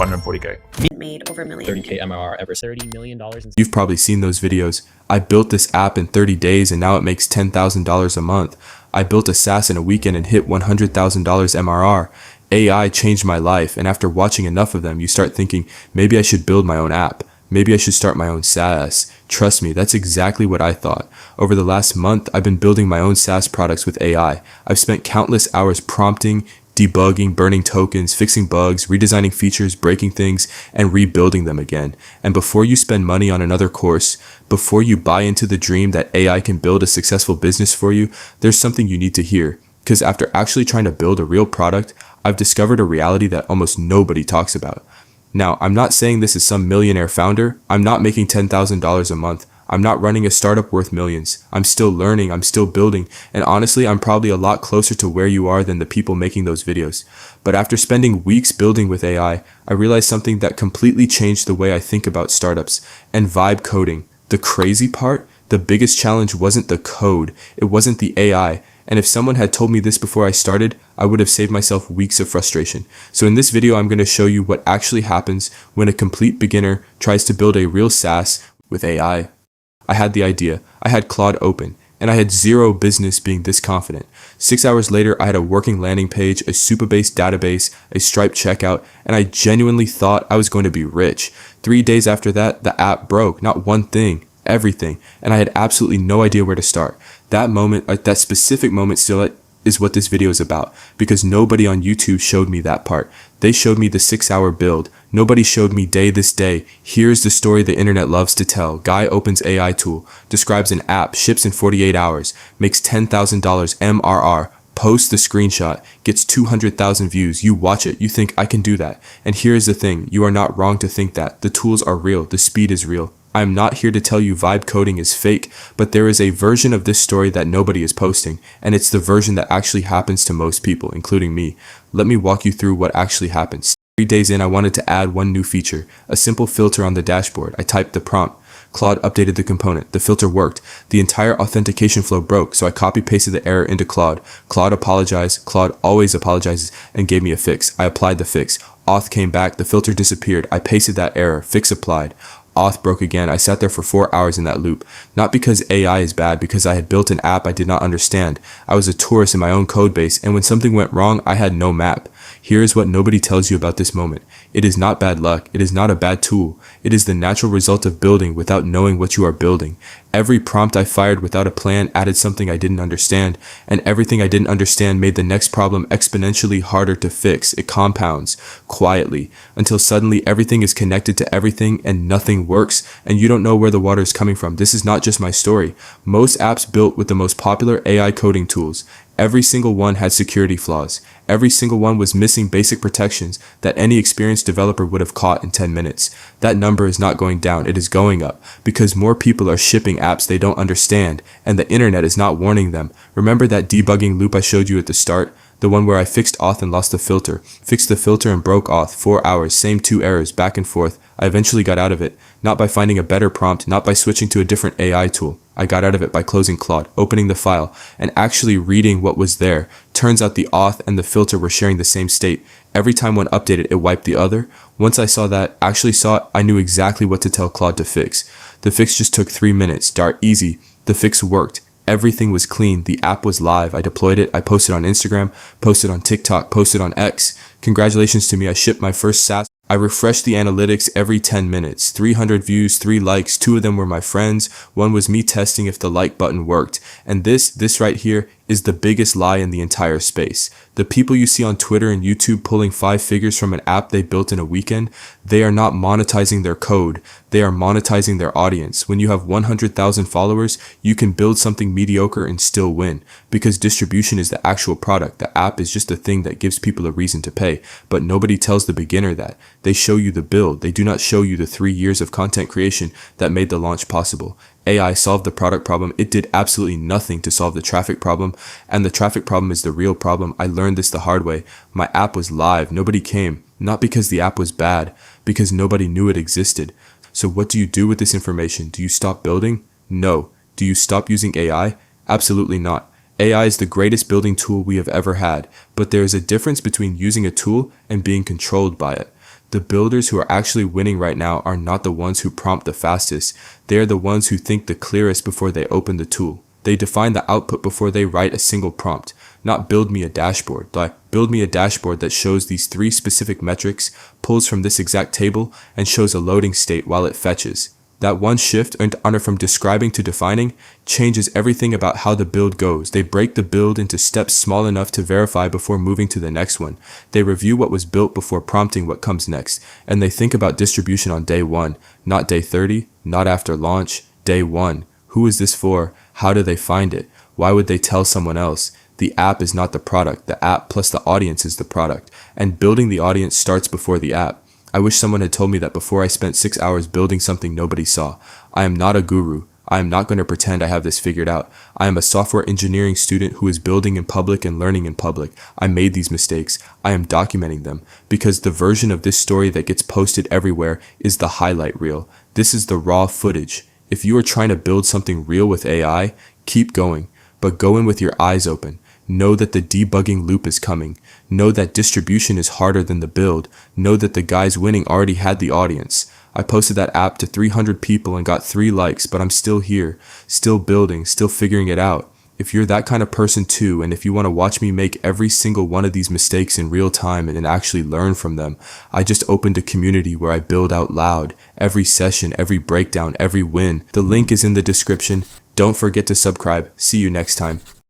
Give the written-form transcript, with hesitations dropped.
140K. Made over a million. 30K MRR ever. $30 million. You've probably seen those videos. I built this app in 30 days and now it makes $10,000 a month. I built a SaaS in a weekend and hit $100,000 MRR. AI changed my life, and after watching enough of them, you start thinking, maybe I should build my own app. Maybe I should start my own SaaS. Trust me, that's exactly what I thought. Over the last month, I've been building my own SaaS products with AI. I've spent countless hours prompting, debugging, burning tokens, fixing bugs, redesigning features, breaking things, and rebuilding them again. And before you spend money on another course, before you buy into the dream that AI can build a successful business for you, there's something you need to hear. Because after actually trying to build a real product, I've discovered a reality that almost nobody talks about. Now, I'm not saying this is some millionaire founder. I'm not making $10,000 a month. I'm not running a startup worth millions. I'm still learning, I'm still building, and honestly, I'm probably a lot closer to where you are than the people making those videos. But after spending weeks building with AI, I realized something that completely changed the way I think about startups and vibe coding. The crazy part, the biggest challenge wasn't the code, it wasn't the AI. And if someone had told me this before I started, I would have saved myself weeks of frustration. So in this video, I'm going to show you what actually happens when a complete beginner tries to build a real SaaS with AI. I had the idea, I had Claude open, and I had zero business being this confident. 6 hours later, I had a working landing page, a super-based database, a Stripe checkout, and I genuinely thought I was going to be rich. 3 days after that, the app broke, not one thing, everything, and I had absolutely no idea where to start. That moment, that specific moment still is what this video is about, because nobody on YouTube showed me that part. They showed me the 6-hour build. Nobody showed me this day. Here's the story the internet loves to tell. Guy opens AI tool, describes an app, ships in 48 hours, makes $10,000 MRR, posts the screenshot, gets 200,000 views. You watch it, you think I can do that. And here's the thing, you are not wrong to think that. The tools are real, the speed is real. I'm not here to tell you vibe coding is fake, but there is a version of this story that nobody is posting, and it's the version that actually happens to most people, including me. Let me walk you through what actually happens. 3 days in, I wanted to add one new feature, a simple filter on the dashboard. I typed the prompt. Claude updated the component. The filter worked. The entire authentication flow broke, so I copy-pasted the error into Claude. Claude apologized. Claude always apologizes and gave me a fix. I applied the fix. Auth came back. The filter disappeared. I pasted that error. Fix applied. Auth broke again. I sat there for 4 hours in that loop. Not because AI is bad, because I had built an app I did not understand. I was a tourist in my own code base, and when something went wrong, I had no map. Here is what nobody tells you about this moment. It is not bad luck. It is not a bad tool. It is the natural result of building without knowing what you are building. Every prompt I fired without a plan added something I didn't understand, and everything I didn't understand made the next problem exponentially harder to fix. It compounds, quietly, until suddenly everything is connected to everything and nothing works, and you don't know where the water is coming from. This is not just my story. Most apps built with the most popular AI coding tools, every single one had security flaws. Every single one was missing basic protections that any experienced developer would have caught in 10 minutes. That number is not going down, it is going up, because more people are shipping apps they don't understand, and the internet is not warning them. Remember that debugging loop I showed you at the start? The one where I fixed auth and lost the filter, fixed the filter and broke auth, 4 hours, same 2 errors, back and forth. I eventually got out of it, not by finding a better prompt, not by switching to a different AI tool. I got out of it by closing Claude, opening the file, and actually reading what was there. Turns out the auth and the filter were sharing the same state. Every time one updated, it wiped the other. Once I saw that, I knew exactly what to tell Claude to fix. The fix just took 3 minutes, dart easy. The fix worked. Everything was clean. The app was live. I deployed it. I posted on Instagram, posted on TikTok, posted on X. Congratulations to me. I shipped my first SaaS. I refreshed the analytics every 10 minutes. 300 views, 3 likes. 2 of them were my friends. 1 was me testing if the like button worked. And this right here is the biggest lie in the entire space. The people you see on Twitter and YouTube pulling 5 figures from an app they built in a weekend, they are not monetizing their code. They are monetizing their audience. When you have 100,000 followers, you can build something mediocre and still win, because distribution is the actual product. The app is just a thing that gives people a reason to pay, but nobody tells the beginner that. They show you the build. They do not show you the 3 years of content creation that made the launch possible. AI solved the product problem. It did absolutely nothing to solve the traffic problem, and the traffic problem is the real problem. I learned this the hard way. My app was live. Nobody came. Not because the app was bad, because nobody knew it existed. So what do you do with this information? Do you stop building? No. Do you stop using AI? Absolutely not. AI is the greatest building tool we have ever had, but there is a difference between using a tool and being controlled by it. The builders who are actually winning right now are not the ones who prompt the fastest. They are the ones who think the clearest before they open the tool. They define the output before they write a single prompt. Not build me a dashboard, but build me a dashboard that shows these 3 specific metrics, pulls from this exact table, and shows a loading state while it fetches. That one shift earned honor from describing to defining changes everything about how the build goes. They break the build into steps small enough to verify before moving to the next one. They review what was built before prompting what comes next. And they think about distribution on day 1, not day 30, not after launch, day 1. Who is this for? How do they find it? Why would they tell someone else? The app is not the product. The app plus the audience is the product. And building the audience starts before the app. I wish someone had told me that before I spent 6 hours building something nobody saw. I am not a guru. I am not going to pretend I have this figured out. I am a software engineering student who is building in public and learning in public. I made these mistakes. I am documenting them because the version of this story that gets posted everywhere is the highlight reel. This is the raw footage. If you are trying to build something real with AI, keep going, but go in with your eyes open. Know that the debugging loop is coming. Know that distribution is harder than the build. Know that the guys winning already had the audience. I posted that app to 300 people and got 3 likes, but I'm still here, still building, still figuring it out. If you're that kind of person too, and if you want to watch me make every single one of these mistakes in real time and actually learn from them, I just opened a community where I build out loud. Every session, every breakdown, every win. The link is in the description. Don't forget to subscribe. See you next time.